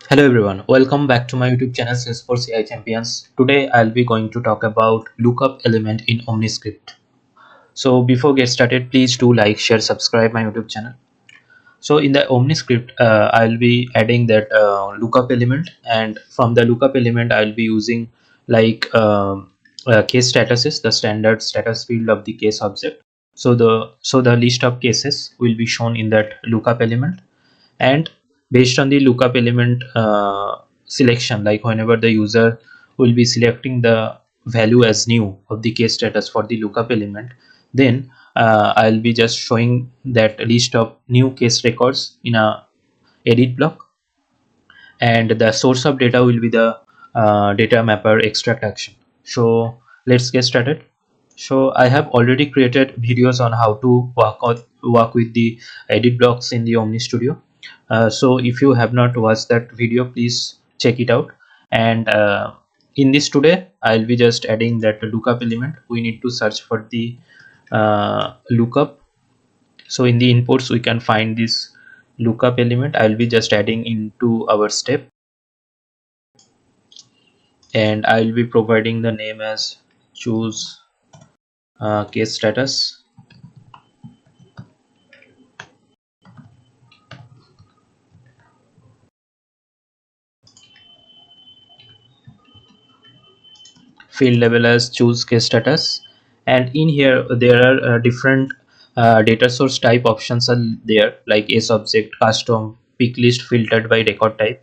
Hello everyone, welcome back to my YouTube channel Salesforce AI Champions. Today I'll be going to talk about lookup element in OmniScript. So before get started, please do like, share, subscribe my YouTube channel. So in the OmniScript, I'll be adding that lookup element, and from the lookup element I'll be using like case statuses, the standard status field of the case object. So the list of cases will be shown in that lookup element, and based on the lookup element selection, like whenever the user will be selecting the value as new of the case status for the lookup element, then I'll be just showing that list of new case records in a edit block, and the source of data will be the data mapper extract action. So let's get started. So I have already created videos on how to work with the edit blocks in the Omni Studio. So if you have not watched that video, please check it out. And in this today, I'll be just adding that lookup element. We need to search for the lookup. So in the inputs, we can find this lookup element. I'll be just adding into our step, and I'll be providing the name as choose case status. Field label as choose case status, and in here there are different data source type options are there, like S object, custom, pick list, filtered by record type.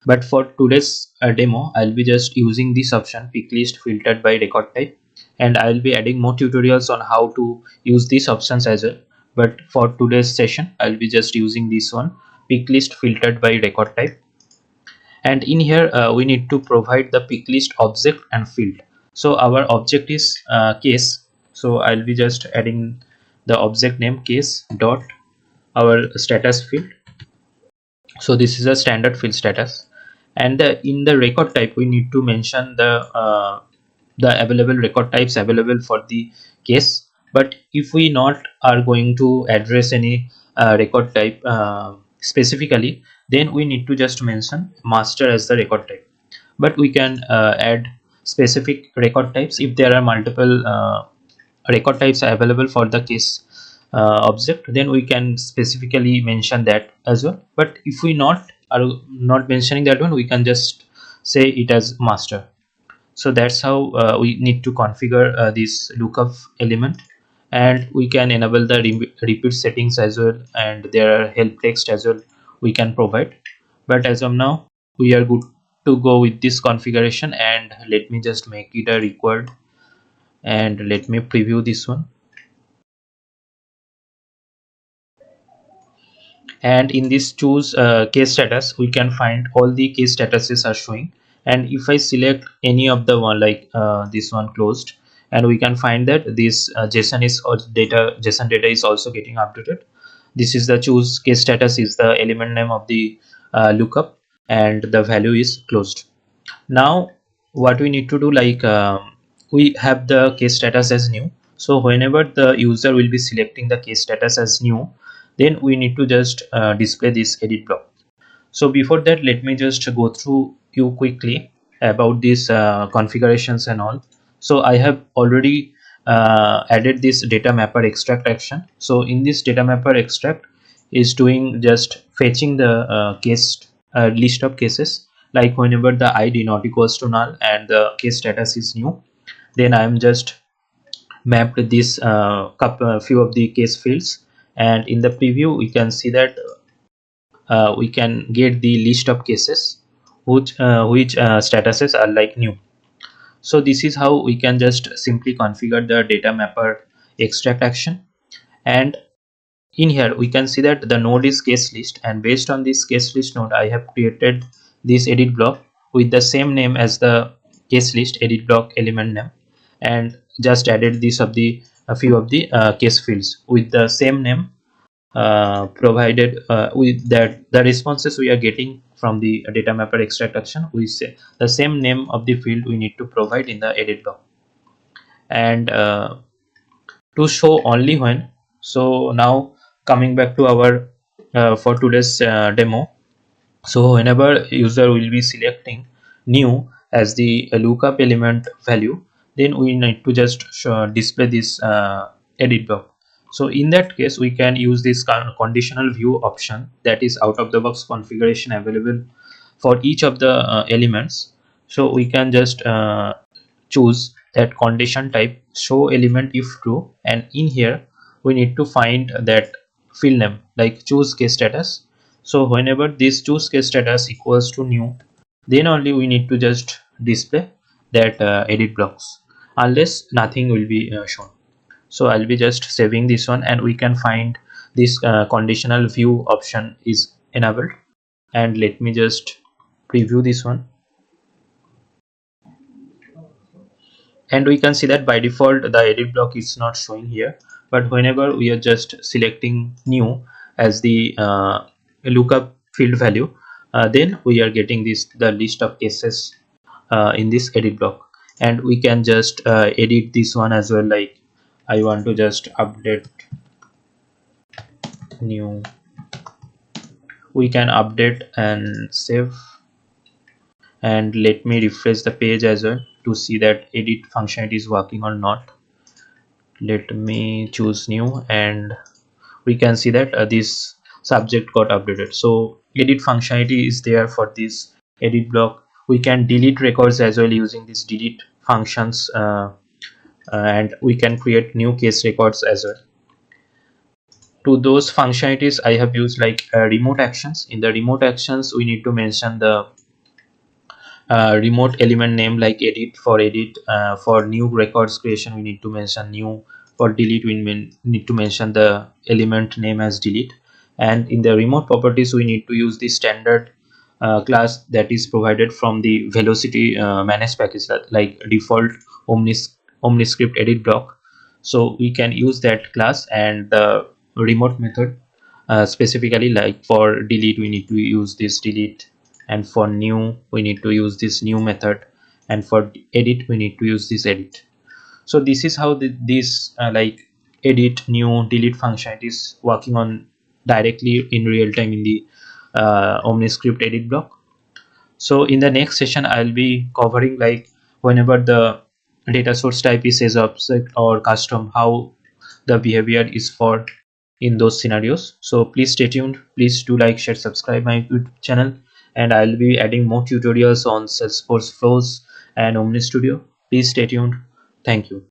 But for today's demo, I'll be just using this option, pick list filtered by record type, and I'll be adding more tutorials on how to use these options as well. But for today's session, I'll be just using this one, pick list filtered by record type. And in here we need to provide the pick list object and field. So our object is case, so I'll be just adding the object name case dot our status field. So this is a standard field status, and in the record type we need to mention the available record types available for the case. But if we not are going to address any record type specifically, then we need to just mention master as the record type. But we can add specific record types if there are multiple record types available for the case object, then we can specifically mention that as well. But if we not are not mentioning that one, we can just say it as master. So that's how we need to configure this lookup element, and we can enable the repeat settings as well, and there are help text as well we can provide. But as of now, we are good to go with this configuration, and let me just make it a required, and let me preview this one. And in this choose case status, we can find all the case statuses are showing. And if I select any of the one, like this one closed, and we can find that this JSON data is also getting updated. This is the choose case status is the element name of the lookup, and the value is closed. Now what we need to do, like we have the case status as new. So whenever the user will be selecting the case status as new, then we need to just display this edit block. So before that, let me just go through you quickly about these configurations and all. So I have already added this data mapper extract action. So in this data mapper extract is doing just fetching the case list of cases, like whenever the id not equals to null and the case status is new, then I am just mapped this few of the case fields, and in the preview we can see that we can get the list of cases which statuses are like new. So this is how we can just simply configure the data mapper extract action. And in here we can see that the node is case list, and based on this case list node, I have created this edit block with the same name as the case list edit block element name, and just added this of the a few of the case fields with the same name provided with that the responses we are getting from the data mapper extract action, we say the same name of the field we need to provide in the edit block. And to show only when, so now coming back to our for today's demo, So whenever user will be selecting new as the lookup element value, then we need to just display this edit block. So in that case, we can use this conditional view option, that is out of the box configuration available for each of the elements. So we can just choose that condition type show element if true, and in here we need to find that field name like choose case status. So whenever this choose case status equals to new, then only we need to just display that edit blocks, unless nothing will be shown. So I'll be just saving this one, and we can find this conditional view option is enabled. And let me just preview this one, and we can see that by default the edit block is not showing here, but whenever we are just selecting new as the lookup field value, then we are getting this the list of cases in this edit block. And we can just edit this one as well, like I want to just update new, we can update and save. And let me refresh the page as well to see that edit functionality is working or not. Let me choose new, and we can see that this subject got updated. So edit functionality is there for this edit block. We can delete records as well using this delete functions, and we can create new case records as well. To those functionalities I have used like remote actions. In the remote actions, we need to mention the remote element name like edit. For new records creation, we need to mention new. For delete, we need to mention the element name as delete. And in the remote properties, we need to use the standard class that is provided from the velocity managed package, that like default omniscript edit block. So we can use that class, and the remote method specifically, like for delete we need to use this delete, and for new we need to use this new method, and for edit we need to use this edit. So this is how this like edit, new, delete function is working on directly in real time in the omniscript edit block. So in the next session I'll be covering like whenever the data source type is as object or custom, how the behavior is for in those scenarios. So please stay tuned, please do like, share, subscribe my YouTube channel, and I'll be adding more tutorials on Salesforce flows and Omni Studio. Please stay tuned. Thank you.